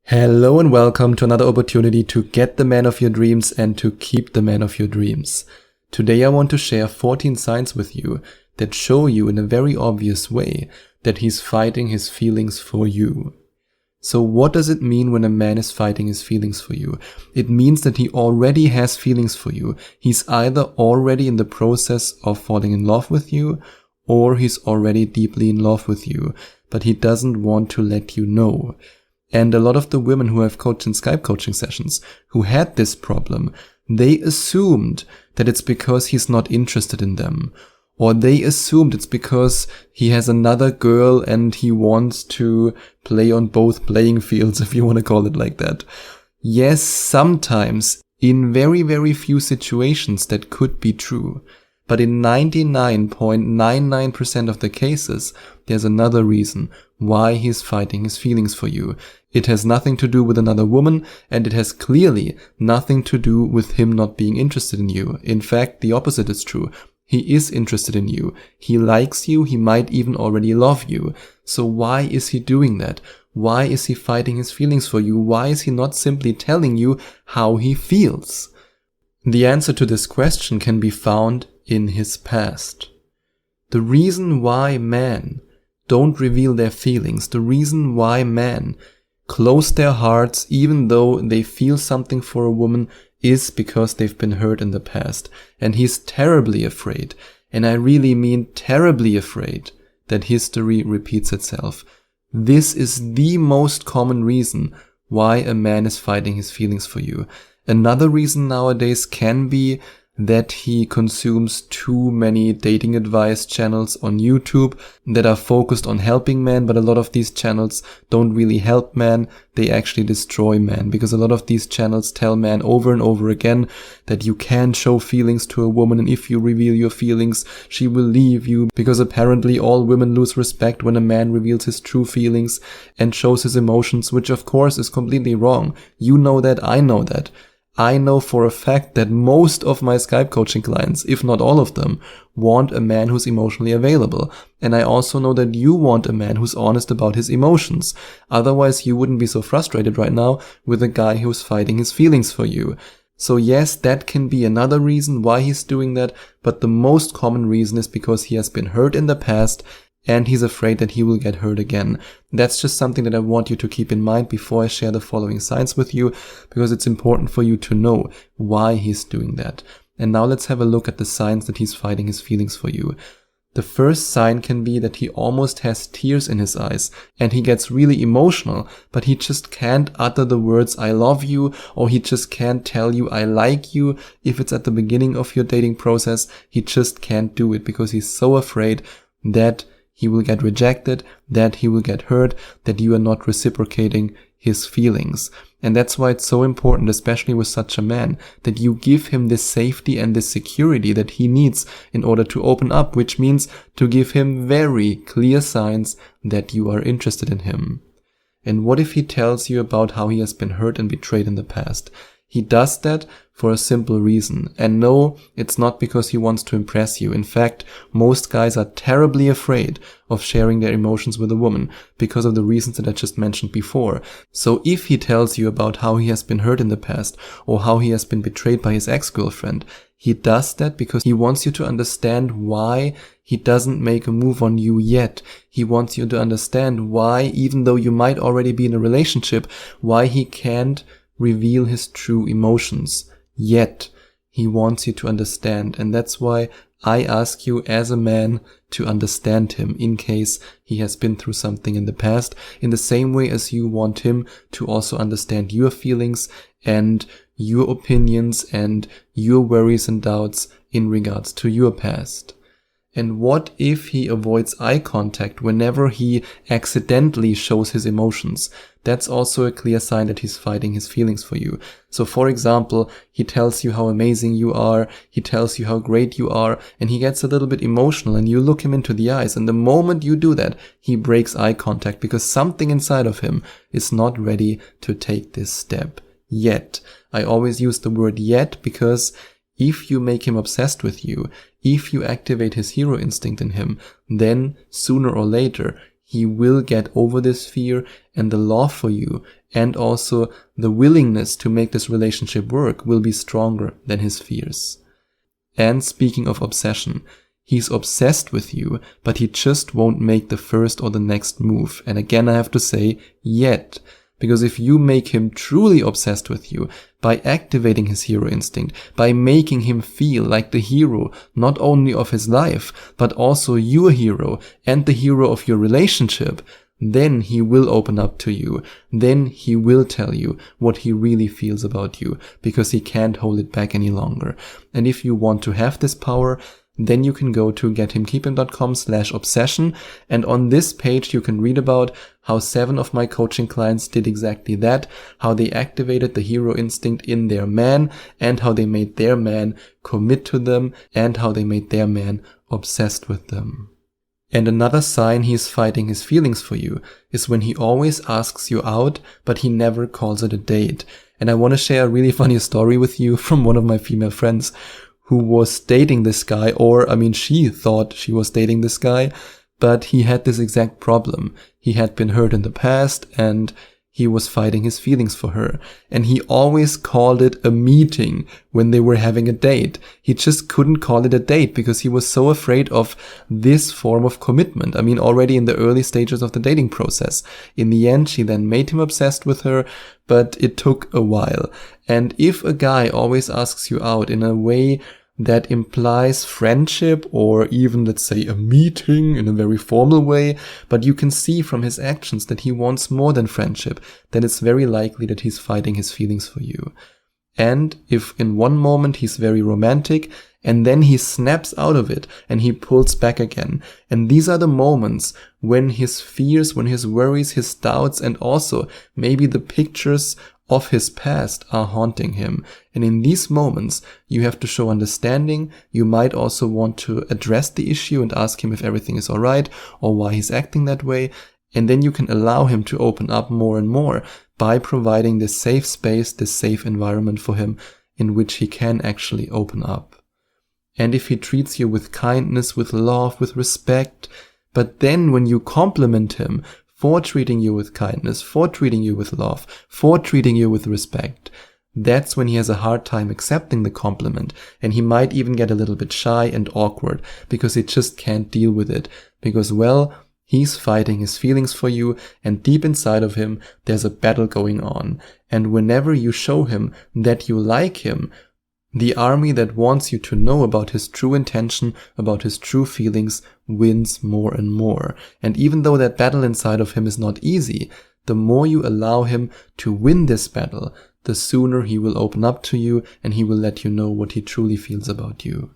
Hello and welcome to another opportunity to get the man of your dreams and to keep the man of your dreams. Today I want to share 14 signs with you that show you in a very obvious way that he's fighting his feelings for you. So what does it mean when a man is fighting his feelings for you? It means that he already has feelings for you. He's either already in the process of falling in love with you, or he's already deeply in love with you, but he doesn't want to let you know. And a lot of the women who have coached in Skype coaching sessions who had this problem, they assumed that it's because he's not interested in them. Or they assumed it's because he has another girl and he wants to play on both playing fields, if you want to call it like that. Yes, sometimes, in very, very few situations, that could be true. But in 99.99% of the cases, there's another reason why he's fighting his feelings for you. It has nothing to do with another woman, and it has clearly nothing to do with him not being interested in you. In fact, the opposite is true. He is interested in you. He likes you. He might even already love you. So why is he doing that? Why is he fighting his feelings for you? Why is he not simply telling you how he feels? The answer to this question can be found in his past. The reason why men don't reveal their feelings, the reason why men close their hearts even though they feel something for a woman, is because they've been hurt in the past. And he's terribly afraid, and I really mean terribly afraid, that history repeats itself. This is the most common reason why a man is fighting his feelings for you. Another reason nowadays can be that he consumes too many dating advice channels on YouTube that are focused on helping men, but a lot of these channels don't really help men, they actually destroy men, because a lot of these channels tell men over and over again that you can show feelings to a woman, and if you reveal your feelings, she will leave you, because apparently all women lose respect when a man reveals his true feelings and shows his emotions, which of course is completely wrong. You know that, I know that. I know for a fact that most of my Skype coaching clients, if not all of them, want a man who's emotionally available. And I also know that you want a man who's honest about his emotions. Otherwise, you wouldn't be so frustrated right now with a guy who's fighting his feelings for you. So yes, that can be another reason why he's doing that, but the most common reason is because he has been hurt in the past and he's afraid that he will get hurt again. That's just something that I want you to keep in mind before I share the following signs with you, because it's important for you to know why he's doing that. And now let's have a look at the signs that he's fighting his feelings for you. The first sign can be that he almost has tears in his eyes and he gets really emotional, but he just can't utter the words "I love you," or he just can't tell you "I like you." If it's at the beginning of your dating process, he just can't do it because he's so afraid that he will get rejected, that he will get hurt, that you are not reciprocating his feelings. And that's why it's so important, especially with such a man, that you give him this safety and this security that he needs in order to open up, which means to give him very clear signs that you are interested in him. And what if he tells you about how he has been hurt and betrayed in the past? He does that for a simple reason. And no, it's not because he wants to impress you. In fact, most guys are terribly afraid of sharing their emotions with a woman because of the reasons that I just mentioned before. So if he tells you about how he has been hurt in the past or how he has been betrayed by his ex-girlfriend, he does that because he wants you to understand why he doesn't make a move on you yet. He wants you to understand why, even though you might already be in a relationship, why he can't reveal his true emotions yet. He wants you to understand, and that's why I ask you as a man to understand him in case he has been through something in the past, in the same way as you want him to also understand your feelings and your opinions and your worries and doubts in regards to your past. And what if he avoids eye contact whenever he accidentally shows his emotions? That's also a clear sign that he's fighting his feelings for you. So for example, he tells you how amazing you are, he tells you how great you are, and he gets a little bit emotional and you look him into the eyes, and the moment you do that, he breaks eye contact because something inside of him is not ready to take this step yet. I always use the word yet because if you make him obsessed with you, if you activate his hero instinct in him, then sooner or later he will get over this fear, and the love for you and also the willingness to make this relationship work will be stronger than his fears. And speaking of obsession, he's obsessed with you, but he just won't make the first or the next move. And again, I have to say, yet. Because if you make him truly obsessed with you by activating his hero instinct, by making him feel like the hero not only of his life, but also your hero and the hero of your relationship, then he will open up to you. Then he will tell you what he really feels about you, because he can't hold it back any longer. And if you want to have this power, then you can go to gethimkeeping.com/obsession, and on this page you can read about how 7 of my coaching clients did exactly that, how they activated the hero instinct in their man, and how they made their man commit to them, and how they made their man obsessed with them. And another sign he's fighting his feelings for you is when he always asks you out, but he never calls it a date. And I want to share a really funny story with you from one of my female friends who was dating this guy, she thought she was dating this guy, but he had this exact problem. He had been hurt in the past and he was fighting his feelings for her. And he always called it a meeting when they were having a date. He just couldn't call it a date because he was so afraid of this form of commitment. Already in the early stages of the dating process. In the end, she then made him obsessed with her, but it took a while. And if a guy always asks you out in a way that implies friendship or even, let's say, a meeting in a very formal way, but you can see from his actions that he wants more than friendship, then it's very likely that he's fighting his feelings for you. And if in one moment he's very romantic and then he snaps out of it and he pulls back again, and these are the moments when his fears, when his worries, his doubts, and also maybe the pictures of his past are haunting him. And in these moments, you have to show understanding. You might also want to address the issue and ask him if everything is alright or why he's acting that way. And then you can allow him to open up more and more by providing this safe space, this safe environment for him in which he can actually open up. And if he treats you with kindness, with love, with respect, but then when you compliment him for treating you with kindness, for treating you with love, for treating you with respect, that's when he has a hard time accepting the compliment, and he might even get a little bit shy and awkward because he just can't deal with it because, well, he's fighting his feelings for you, and deep inside of him there's a battle going on. And whenever you show him that you like him, the army that wants you to know about his true intention, about his true feelings, wins more and more. And even though that battle inside of him is not easy, the more you allow him to win this battle, the sooner he will open up to you and he will let you know what he truly feels about you.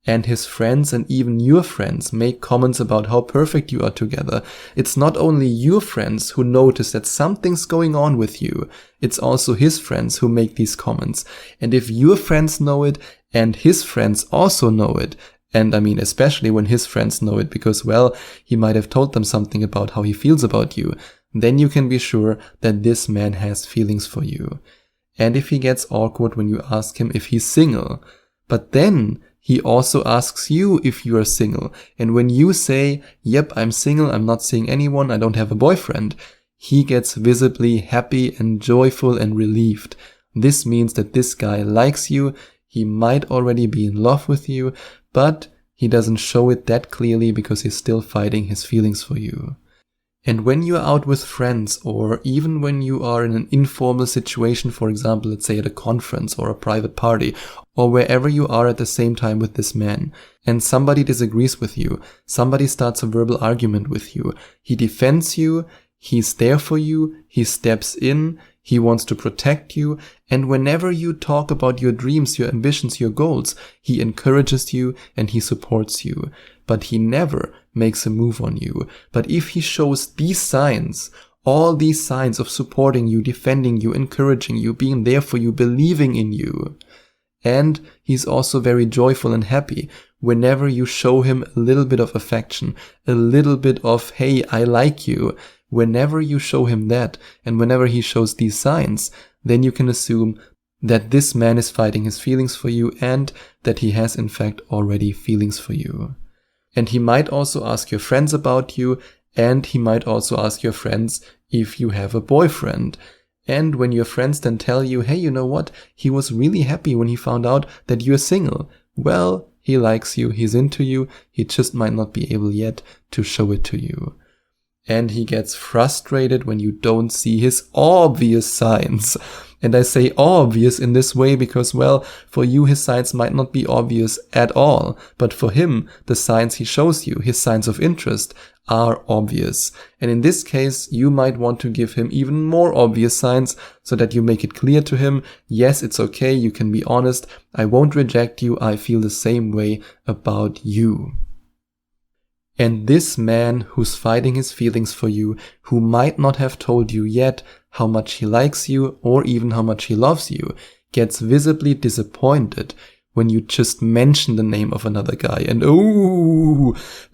And his friends and even your friends make comments about how perfect you are together. It's not only your friends who notice that something's going on with you, it's also his friends who make these comments. And if your friends know it and his friends also know it, and especially when his friends know it because, well, he might have told them something about how he feels about you, then you can be sure that this man has feelings for you. And if he gets awkward when you ask him if he's single, but then he also asks you if you are single. And when you say, yep, I'm single, I'm not seeing anyone, I don't have a boyfriend, he gets visibly happy and joyful and relieved. This means that this guy likes you. He might already be in love with you, but he doesn't show it that clearly because he's still fighting his feelings for you. And when you're out with friends, or even when you are in an informal situation, for example, let's say at a conference or a private party, or wherever you are at the same time with this man, and somebody disagrees with you, somebody starts a verbal argument with you, he defends you, he's there for you, he steps in, he wants to protect you, and whenever you talk about your dreams, your ambitions, your goals, he encourages you and he supports you. But he never makes a move on you. But if he shows these signs, all these signs of supporting you, defending you, encouraging you, being there for you, believing in you, and he's also very joyful and happy whenever you show him a little bit of affection, a little bit of, hey, I like you, whenever you show him that, and whenever he shows these signs, then you can assume that this man is fighting his feelings for you and that he has in fact already feelings for you. And he might also ask your friends about you, And he might also ask your friends if you have a boyfriend. And when your friends then tell you, hey, you know what? He was really happy when he found out that you're single. Well, he likes you, he's into you, he just might not be able yet to show it to you. And he gets frustrated when you don't see his obvious signs. And I say obvious in this way because, well, for you his signs might not be obvious at all, but for him, the signs he shows you, his signs of interest, are obvious. And in this case, you might want to give him even more obvious signs so that you make it clear to him, yes, it's okay, you can be honest, I won't reject you, I feel the same way about you. And this man who's fighting his feelings for you, who might not have told you yet how much he likes you or even how much he loves you, gets visibly disappointed when you just mention the name of another guy, and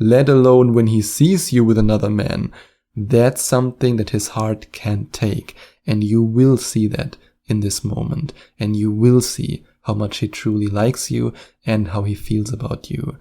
let alone when he sees you with another man. That's something that his heart can't take, and you will see that in this moment, and you will see how much he truly likes you and how he feels about you.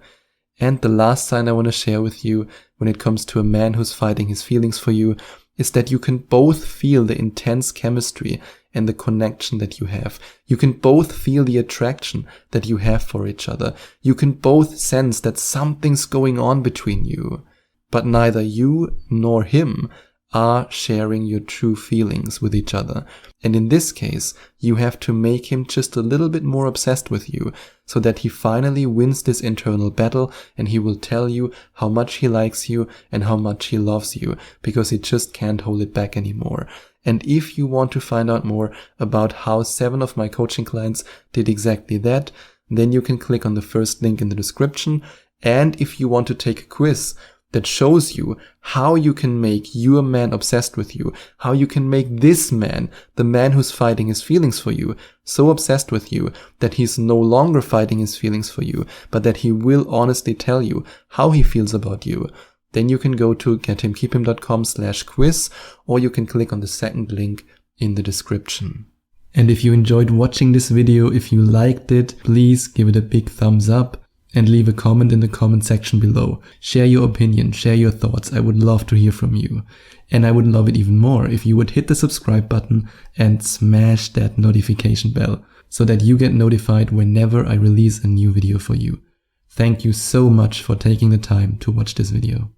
And the last sign I want to share with you when it comes to a man who's fighting his feelings for you is that you can both feel the intense chemistry and the connection that you have. You can both feel the attraction that you have for each other. You can both sense that something's going on between you. But neither you nor him are sharing your true feelings with each other. And in this case, you have to make him just a little bit more obsessed with you so that he finally wins this internal battle and he will tell you how much he likes you and how much he loves you because he just can't hold it back anymore. And if you want to find out more about how 7 of my coaching clients did exactly that, then you can click on the first link in the description. And if you want to take a quiz that shows you how you can make your man obsessed with you, how you can make this man, the man who's fighting his feelings for you, so obsessed with you that he's no longer fighting his feelings for you, but that he will honestly tell you how he feels about you, then you can go to gethimkeephim.com/quiz, or you can click on the second link in the description. And if you enjoyed watching this video, if you liked it, please give it a big thumbs up and leave a comment in the comment section below. Share your opinion, share your thoughts. I would love to hear from you. And I would love it even more if you would hit the subscribe button and smash that notification bell so that you get notified whenever I release a new video for you. Thank you so much for taking the time to watch this video.